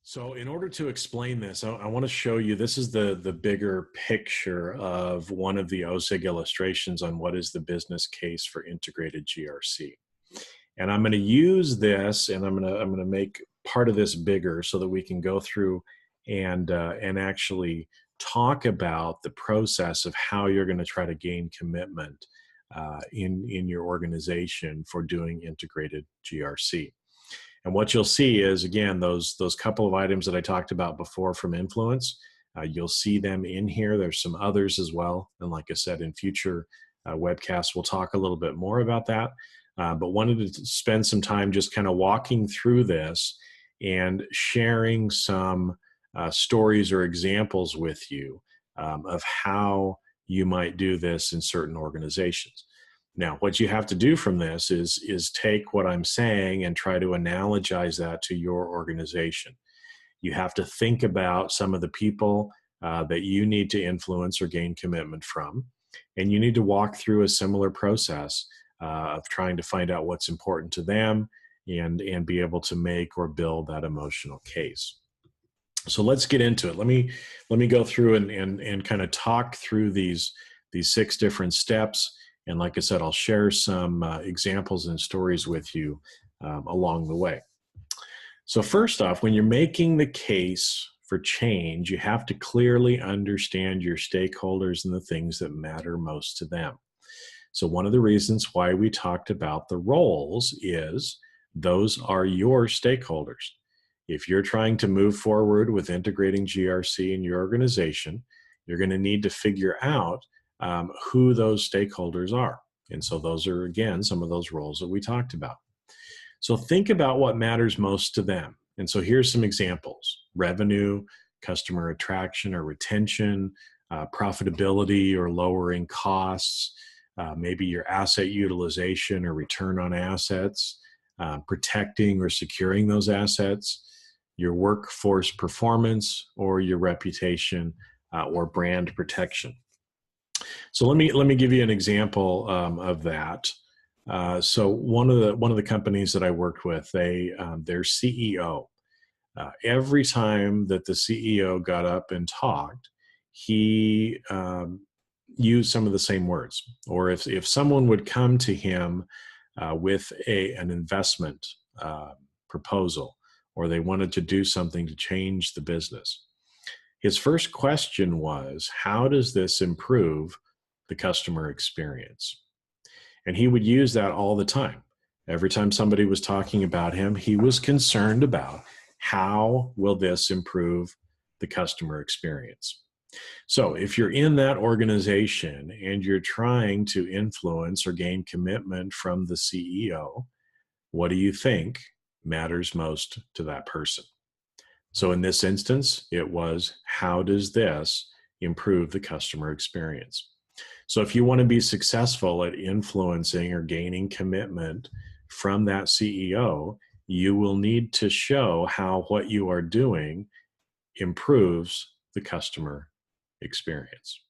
So in order to explain this, I want to show you, this is the bigger picture of one of the OSIG illustrations on what is the business case for integrated GRC. And I'm going to use this, and I'm going to make part of this bigger so that we can go through and actually talk about the process of how you're going to try to gain commitment in your organization for doing integrated GRC. And what you'll see is, again, those couple of items that I talked about before from influence, you'll see them in here. There's some others as well. And like I said, in future webcasts, we'll talk a little bit more about that. But wanted to spend some time just kind of walking through this and sharing some stories or examples with you of how you might do this in certain organizations. Now, what you have to do from this is take what I'm saying and try to analogize that to your organization. You have to think about some of the people that you need to influence or gain commitment from, and you need to walk through a similar process of trying to find out what's important to them and be able to make or build that emotional case. So let's get into it. Let me go through and kind of talk through these 6 different steps. And like I said, I'll share some examples and stories with you along the way. So first off, when you're making the case for change, you have to clearly understand your stakeholders and the things that matter most to them. So one of the reasons why we talked about the roles is those are your stakeholders. If you're trying to move forward with integrating GRC in your organization, you're going to need to figure out who those stakeholders are. And so those are, again, some of those roles that we talked about. So think about what matters most to them. And so here's some examples: revenue, customer attraction or retention, profitability or lowering costs, maybe your asset utilization or return on assets, protecting or securing those assets, your workforce performance, or your reputation or brand protection. So let me give you an example of that. So one of the companies that I worked with, their CEO, every time that the CEO got up and talked, he used some of the same words. Or if someone would come to him with an investment proposal, or they wanted to do something to change the business, his first question was, how does this improve the customer experience? And he would use that all the time. Every time somebody was talking about him, he was concerned about how will this improve the customer experience. So if you're in that organization and you're trying to influence or gain commitment from the CEO, what do you think matters most to that person? So in this instance, it was, how does this improve the customer experience? So if you want to be successful at influencing or gaining commitment from that CEO, you will need to show how what you are doing improves the customer experience.